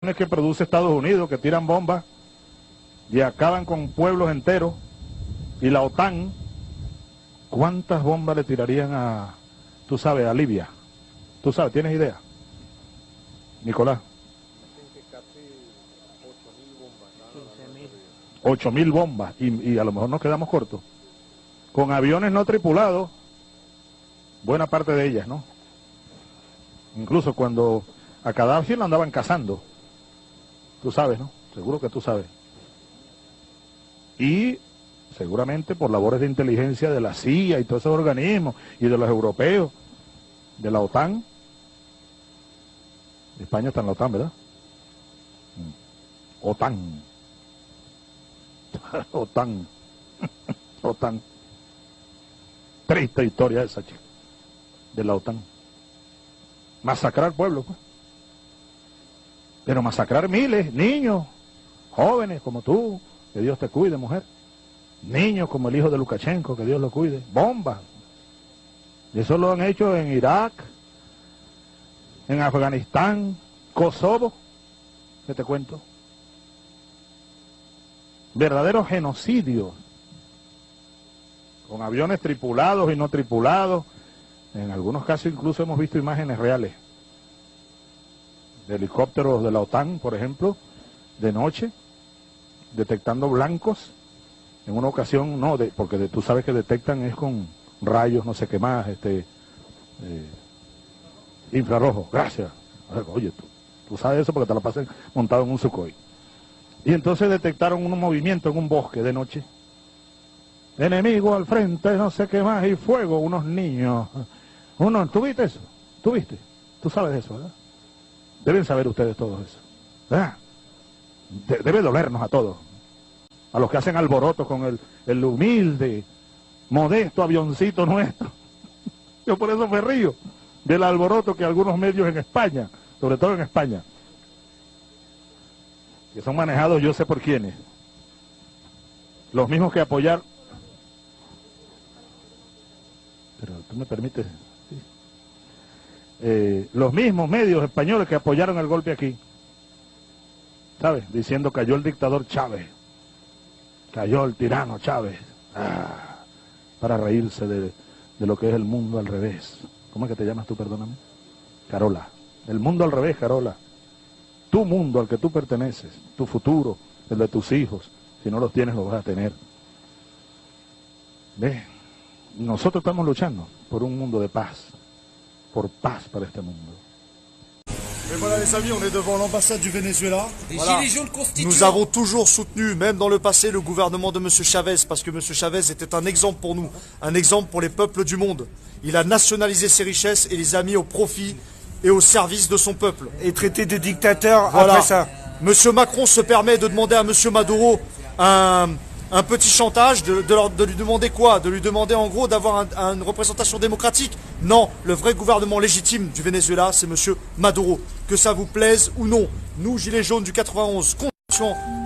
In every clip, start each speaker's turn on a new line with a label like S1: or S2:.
S1: que produce Estados Unidos, que tiran bombas y acaban con pueblos enteros, y la OTAN, ¿cuántas bombas le tirarían a, tú sabes, a Libia? ¿Tú sabes, tienes idea? Nicolás. 8.000 bombas, y a lo mejor nos quedamos cortos. Con aviones no tripulados, buena parte de ellas, ¿no? Incluso cuando a Gaddafi lo andaban cazando. Tú sabes, ¿no? Seguro que tú sabes. Y seguramente por labores de inteligencia de la CIA y todos esos organismos, y de los europeos, de la OTAN. España está en la OTAN, ¿verdad? OTAN. OTAN. OTAN. Triste historia esa, chica, de la OTAN. Masacrar pueblos, pues. Pero masacrar miles, niños, jóvenes como tú, que Dios te cuide, mujer. Niños como el hijo de Lukashenko, que Dios lo cuide. Bombas. Y eso lo han hecho en Irak, en Afganistán, Kosovo, ¿qué te cuento? Verdaderos genocidios, con aviones tripulados y no tripulados. En algunos casos incluso hemos visto imágenes reales de helicópteros de la OTAN, por ejemplo, de noche, detectando blancos. En una ocasión, no, porque tú sabes que detectan es con rayos, no sé qué más, infrarrojo, gracias. Oye, tú sabes eso porque te la pasas montado en un Sukhoi. Y entonces detectaron un movimiento en un bosque de noche. Enemigo al frente, no sé qué más, y fuego, unos niños. ¿Tú viste eso? ¿Tú viste? Tú sabes de eso, ¿verdad? Deben saber ustedes todo eso, ¿verdad? Debe dolernos a todos. A los que hacen alboroto con el humilde, modesto avioncito nuestro. Yo por eso me río del alboroto que algunos medios en España, sobre todo en España, que son manejados yo sé por quiénes, los mismos que apoyar, pero tú me permites, ¿sí? Los mismos medios españoles que apoyaron el golpe aquí, ¿sabes? Diciendo cayó el dictador Chávez, cayó el tirano Chávez, para reírse de lo que es el mundo al revés. ¿Cómo es que te llamas tú, perdóname? Carola. El mundo al revés, Carola. Tu mundo al que tú perteneces, tu futuro, el de tus hijos, si no los tienes los vas a tener. ¿Ves? Nosotros estamos luchando por un mundo de paz, por paz para este mundo.
S2: Et voilà les amis, on est devant l'ambassade du Venezuela.
S3: Voilà.
S2: Nous avons toujours soutenu, même dans le passé, le gouvernement de M. Chavez, parce que M. Chavez était un exemple pour nous, un exemple pour les peuples du monde. Il a nationalisé ses richesses et les a mis au profit et au service de son peuple.
S3: Et traité de dictateur
S2: Voilà.
S3: après ça.
S2: M. Macron se permet de demander à M. Maduro un petit chantage, de lui demander quoi? De lui demander en gros d'avoir une représentation démocratique? Non, le vrai gouvernement légitime du Venezuela, c'est M. Maduro. Que ça vous plaise ou non. Nous, Gilets jaunes du 91,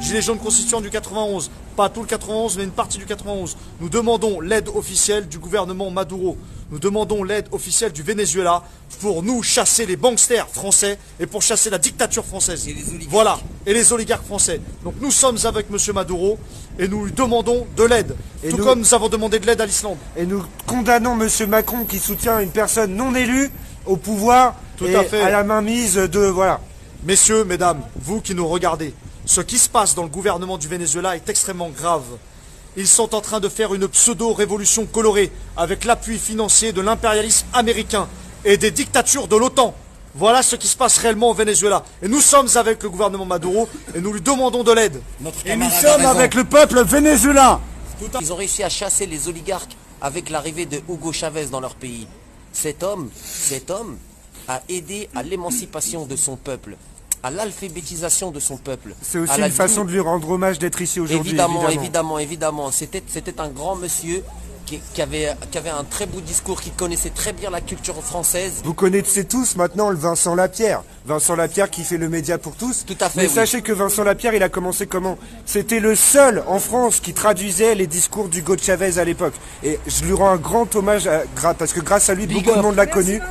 S2: Gilets jaunes constituants du 91, pas tout le 91 mais une partie du 91, nous demandons l'aide officielle du gouvernement Maduro. Nous demandons l'aide officielle du Venezuela pour nous chasser les banksters français et pour chasser la dictature française. Voilà, et les oligarques français. Donc nous sommes avec M. Maduro et nous lui demandons de l'aide. Tout comme nous avons demandé de l'aide à l'Islande.
S3: Et nous condamnons M. Macron qui soutient une personne non élue au pouvoir
S2: Tout
S3: et
S2: à fait.
S3: à la mainmise de... Voilà.
S2: Messieurs, mesdames, vous qui nous regardez, ce qui se passe dans le gouvernement du Venezuela est extrêmement grave. Ils sont en train de faire une pseudo-révolution colorée avec l'appui financier de l'impérialisme américain et des dictatures de l'OTAN. Voilà ce qui se passe réellement au Venezuela. Et nous sommes avec le gouvernement Maduro et nous lui demandons de l'aide.
S3: Et nous sommes avec le peuple vénézuélien.
S4: Ils ont réussi à chasser les oligarques avec l'arrivée de Hugo Chavez dans leur pays. Cet homme a aidé à l'émancipation de son peuple, à l'alphabétisation de son peuple.
S3: C'est aussi une façon de lui rendre hommage d'être ici aujourd'hui.
S4: Évidemment. C'était un grand monsieur qui avait un très beau discours, qui connaissait très bien la culture française.
S3: Vous connaissez tous maintenant le Vincent Lapierre. Vincent Lapierre qui fait le média pour tous.
S4: Tout à fait,
S3: Mais
S4: oui.
S3: sachez que Vincent Lapierre, il a commencé comment? C'était le seul en France qui traduisait les discours d'Hugo Chavez à l'époque. Et je lui rends un grand hommage parce que grâce à lui, beaucoup de monde l'a connu.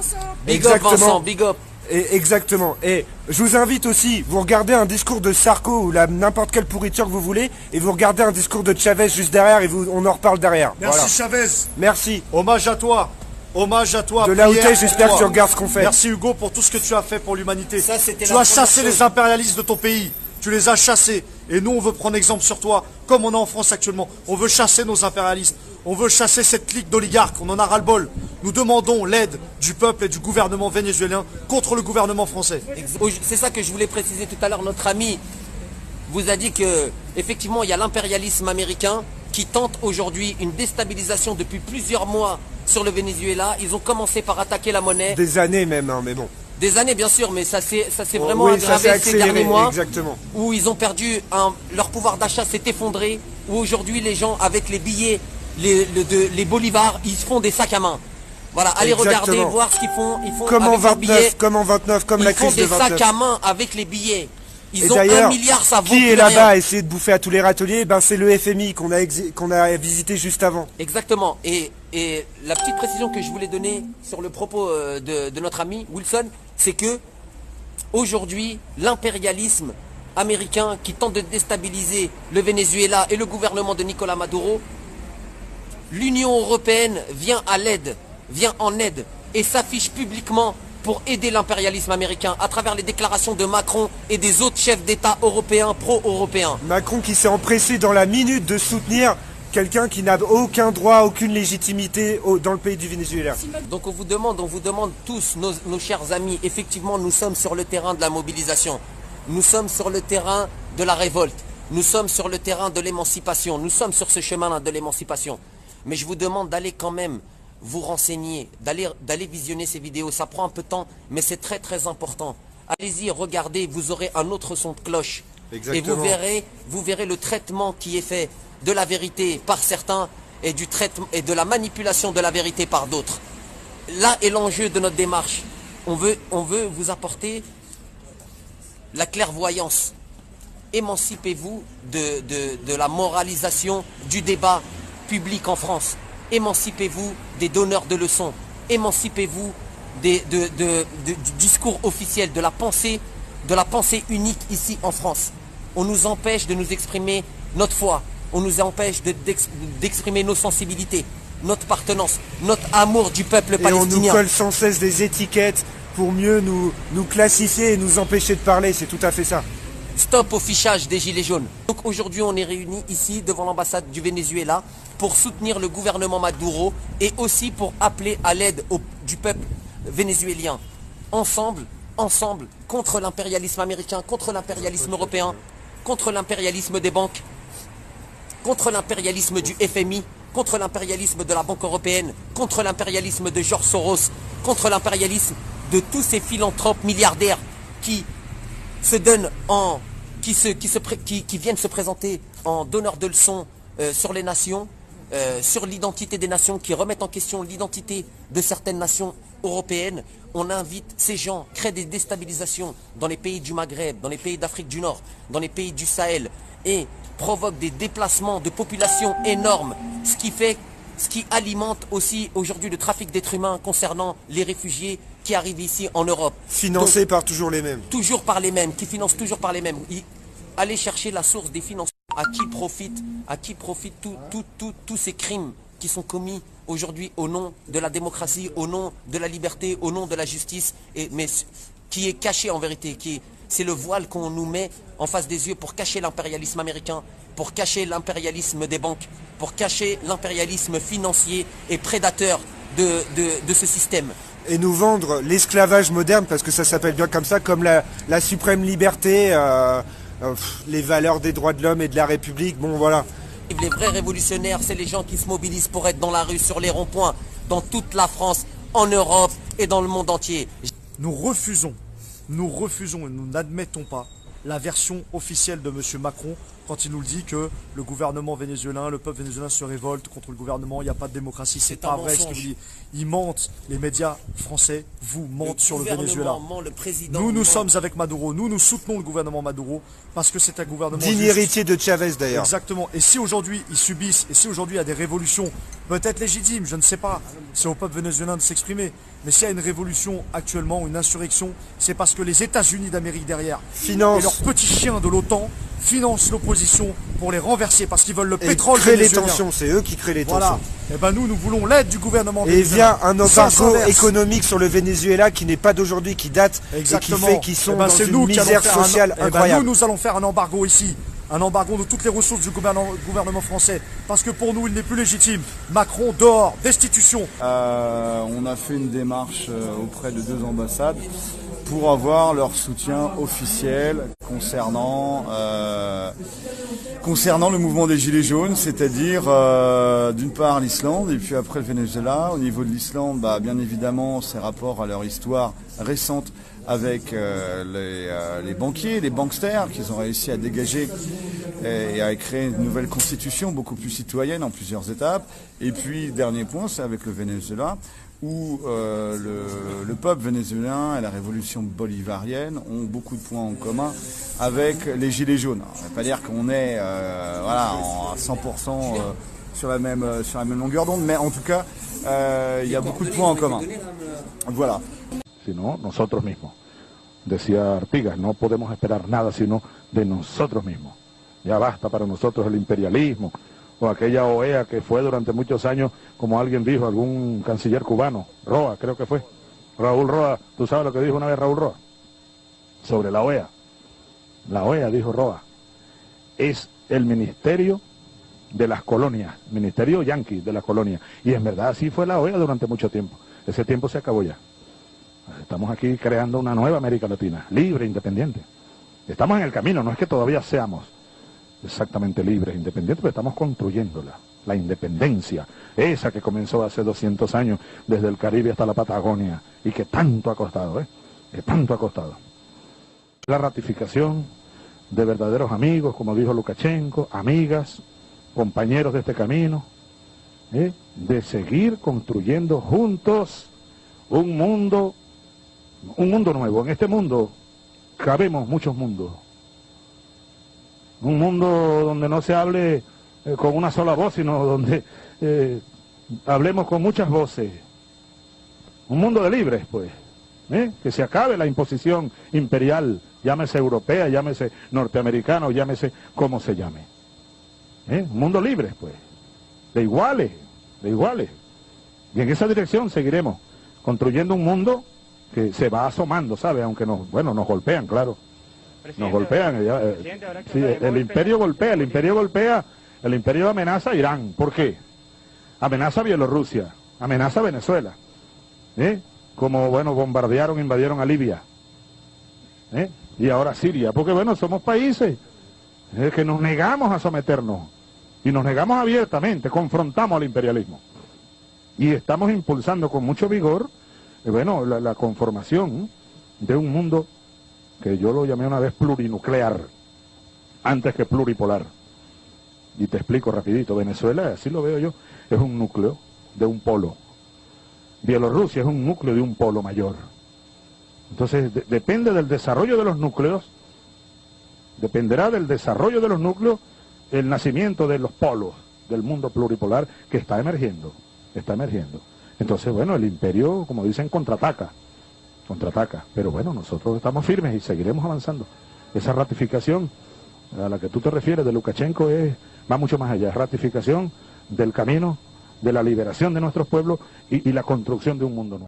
S4: Big up Vincent, big up.
S3: Et exactement. Et je vous invite aussi, vous regardez un discours de Sarko ou n'importe quelle pourriture que vous voulez, et vous regardez un discours de Chavez juste derrière, et on en reparle derrière.
S2: Merci
S3: Voilà.
S2: Chavez.
S3: Merci.
S2: Hommage à toi. Hommage à toi.
S3: De là où
S2: prière
S3: t'es,
S2: pour
S3: j'espère
S2: toi.
S3: que tu regardes ce qu'on fait.
S2: Merci Hugo pour tout ce que tu as fait pour l'humanité.
S4: Ça, c'était
S2: Tu
S4: la
S2: as
S4: première
S2: chassé
S4: chose.
S2: les impérialistes de ton pays. Tu les as chassés. Et nous, on veut prendre exemple sur toi, comme on est en France actuellement. On veut chasser nos impérialistes. On veut chasser cette clique d'oligarques. On en a ras-le-bol. Nous demandons l'aide du peuple et du gouvernement vénézuélien contre le gouvernement français.
S4: C'est ça que je voulais préciser tout à l'heure. Notre ami vous a dit que effectivement il y a l'impérialisme américain qui tente aujourd'hui une déstabilisation depuis plusieurs mois sur le Venezuela. Ils ont commencé par attaquer la monnaie.
S3: Des années même, hein, mais bon.
S4: Des années bien sûr, mais ça s'est vraiment
S3: Oui, ça s'est
S4: aggravé ces
S3: accéléré,
S4: derniers mois.
S3: exactement.
S4: Où ils ont perdu leur pouvoir d'achat s'est effondré. Où aujourd'hui les gens avec les billets, les bolivars, ils font des sacs à main. Voilà, allez
S3: Exactement.
S4: regarder, voir ce qu'ils font. Ils font
S3: Comme en
S4: avec leurs
S3: 29,
S4: billets.
S3: comme en 29, comme la
S4: Ils font
S3: crise de
S4: des
S3: 29.
S4: sacs à main avec les billets.
S3: Et
S4: Ils ont
S3: d'ailleurs,
S4: 1 milliard, ça vaut
S3: qui est
S4: plus
S3: là-bas à
S4: rien.
S3: essayer de bouffer à tous les râteliers? Ben, c'est le FMI qu'on a visité juste avant.
S4: Exactement. Et la petite précision que je voulais donner sur le propos de notre ami Wilson, c'est que aujourd'hui, l'impérialisme américain qui tente de déstabiliser le Venezuela et le gouvernement de Nicolás Maduro, l'Union européenne vient en aide et s'affiche publiquement pour aider l'impérialisme américain à travers les déclarations de Macron et des autres chefs d'État européens, pro-européens.
S3: Macron qui s'est empressé dans la minute de soutenir quelqu'un qui n'a aucun droit, aucune légitimité dans le pays du Venezuela.
S4: Donc on vous demande tous, nos chers amis, effectivement nous sommes sur le terrain de la mobilisation, nous sommes sur le terrain de la révolte, nous sommes sur le terrain de l'émancipation, nous sommes sur ce chemin-là de l'émancipation. Mais je vous demande d'aller quand même vous renseigner, d'aller visionner ces vidéos. Ça prend un peu de temps, mais c'est très très important. Allez-y, regardez, vous aurez un autre son de cloche.
S3: Exactement.
S4: Et vous verrez le traitement qui est fait de la vérité par certains et de la manipulation de la vérité par d'autres. Là est l'enjeu de notre démarche. On veut vous apporter la clairvoyance. Émancipez-vous de la moralisation du débat public en France. Émancipez-vous des donneurs de leçons. Émancipez-vous du discours officiel, de la pensée unique ici en France. On nous empêche de nous exprimer notre foi. On nous empêche d'exprimer nos sensibilités, notre appartenance, notre amour du peuple
S3: Et on nous
S4: palestinien.
S3: colle sans cesse des étiquettes pour mieux nous classifier et nous empêcher de parler. C'est tout à fait ça.
S4: Stop au fichage des Gilets jaunes. Donc aujourd'hui, on est réunis ici devant l'ambassade du Venezuela pour soutenir le gouvernement Maduro et aussi pour appeler à l'aide du peuple vénézuélien. Ensemble, contre l'impérialisme américain, contre l'impérialisme européen, contre l'impérialisme des banques, contre l'impérialisme du FMI, contre l'impérialisme de la Banque européenne, contre l'impérialisme de George Soros, contre l'impérialisme de tous ces philanthropes milliardaires qui se donnent qui viennent se présenter en donneurs de leçons sur les nations, sur l'identité des nations, qui remettent en question l'identité de certaines nations européennes. On invite ces gens, créent des déstabilisations dans les pays du Maghreb, dans les pays d'Afrique du Nord, dans les pays du Sahel, et provoquent des déplacements de populations énormes, ce qui alimente aussi aujourd'hui le trafic d'êtres humains concernant les réfugiés qui arrivent ici en Europe.
S3: Financé par toujours les mêmes.
S4: Toujours par les mêmes, qui financent toujours par les mêmes. Allez chercher la source des financements. À qui profitent tous ces crimes qui sont commis aujourd'hui au nom de la démocratie, au nom de la liberté, au nom de la justice, mais qui est caché en vérité, c'est le voile qu'on nous met en face des yeux pour cacher l'impérialisme américain, pour cacher l'impérialisme des banques, pour cacher l'impérialisme financier et prédateur de ce système.
S3: Et nous vendre l'esclavage moderne, parce que ça s'appelle bien comme ça, comme la suprême liberté, les valeurs des droits de l'homme et de la République, bon voilà.
S4: Les vrais révolutionnaires, c'est les gens qui se mobilisent pour être dans la rue, sur les ronds-points, dans toute la France, en Europe et dans le monde entier.
S2: Nous refusons et nous n'admettons pas la version officielle de M. Macron quand il nous dit que le gouvernement vénézuélien, le peuple vénézuélien se révolte contre le gouvernement, il n'y a pas de démocratie, c'est pas vrai ce qu'il dit. Ils mentent, les médias français vous mentent sur le Venezuela. Nous sommes avec Maduro, nous soutenons le gouvernement Maduro parce que c'est un gouvernement
S3: Digne
S2: juste.
S3: héritier de Chavez d'ailleurs.
S2: Exactement. Et si aujourd'hui ils subissent, et si aujourd'hui il y a des révolutions, peut-être légitimes, je ne sais pas, c'est au peuple vénézuélien de s'exprimer. Mais s'il y a une révolution actuellement, une insurrection, c'est parce que les États-Unis d'Amérique derrière
S3: Finance.
S2: et leurs petits chiens de l'OTAN financent l'opposition pour les renverser parce qu'ils veulent le
S3: Et
S2: pétrole
S3: créent les
S2: vénézuélien.
S3: tensions, c'est eux qui créent les
S2: Voilà.
S3: tensions.
S2: Et ben nous voulons l'aide du gouvernement
S3: Et
S2: vénézuélien.
S3: via un
S2: Sans
S3: embargo
S2: inverse.
S3: économique sur le Venezuela qui n'est pas d'aujourd'hui, qui date
S2: Exactement.
S3: et qui fait qu'ils sont
S2: Eh ben,
S3: dans
S2: c'est
S3: une
S2: nous qui allons
S3: misère
S2: faire un-
S3: sociale
S2: eh ben,
S3: incroyable.
S2: nous allons faire un embargo ici. Un embargo de toutes les ressources du gouvernement français. Parce que pour nous, il n'est plus légitime. Macron, dehors, destitution.
S5: On a fait une démarche auprès de 2 ambassades pour avoir leur soutien officiel concernant le mouvement des Gilets jaunes, c'est-à-dire d'une part l'Islande et puis après le Venezuela. Au niveau de l'Islande, bien évidemment, ces rapports à leur histoire récente avec les banquiers, les banksters qu'ils ont réussi à dégager et à créer une nouvelle constitution beaucoup plus citoyenne en plusieurs étapes. Et puis, dernier point, c'est avec le Venezuela, où le peuple vénézuélien et la révolution bolivarienne ont beaucoup de points en commun avec les Gilets jaunes. Alors, on ne va pas dire qu'on est à 100% sur la même longueur d'onde, mais en tout cas, il y a beaucoup de points en commun. Voilà.
S1: Sino nosotros mismos. Decía Artigas, no podemos esperar nada sino de nosotros mismos. Ya basta para nosotros el imperialismo o aquella OEA que fue durante muchos años, como alguien dijo, algún canciller cubano, Roa, creo que fue, Raúl Roa. ¿Tú sabes lo que dijo una vez Raúl Roa? Sobre la OEA. La OEA, dijo Roa, es el ministerio de las colonias, ministerio yanqui de las colonias. Y en verdad así fue la OEA durante mucho tiempo. Ese tiempo se acabó ya. Estamos aquí creando una nueva América Latina, libre, independiente. Estamos en el camino, no es que todavía seamos exactamente libres, independientes, pero estamos construyéndola. La independencia, esa que comenzó hace 200 años, desde el Caribe hasta la Patagonia, y que tanto ha costado, que tanto ha costado. La ratificación de verdaderos amigos, como dijo Lukashenko, amigas, compañeros de este camino, de seguir construyendo juntos un mundo nuevo. En este mundo cabemos muchos mundos. Un mundo donde no se hable con una sola voz, sino donde hablemos con muchas voces. Un mundo de libres, pues. Que se acabe la imposición imperial, llámese europea, llámese norteamericana, llámese como se llame. Un mundo libre, pues. De iguales, de iguales. Y en esa dirección seguiremos construyendo un mundo que se va asomando, ¿sabe? Aunque nos golpean, claro. Nos golpean. Sí, el imperio golpea, el imperio amenaza a Irán. ¿Por qué? Amenaza a Bielorrusia, amenaza a Venezuela. Como, invadieron a Libia. Y ahora Siria, porque somos países que nos negamos a someternos. Y nos negamos abiertamente, confrontamos al imperialismo. Y estamos impulsando con mucho vigor, la conformación de un mundo que yo lo llamé una vez plurinuclear, antes que pluripolar. Y te explico rapidito. Venezuela, así lo veo yo, es un núcleo de un polo. Bielorrusia es un núcleo de un polo mayor. Entonces, depende del desarrollo de los núcleos, dependerá del desarrollo de los núcleos el nacimiento de los polos del mundo pluripolar que está emergiendo. Entonces, el imperio, como dicen, contraataca, pero nosotros estamos firmes y seguiremos avanzando. Esa ratificación a la que tú te refieres de Lukashenko va mucho más allá, es ratificación del camino de la liberación de nuestros pueblos y la construcción de un mundo nuevo.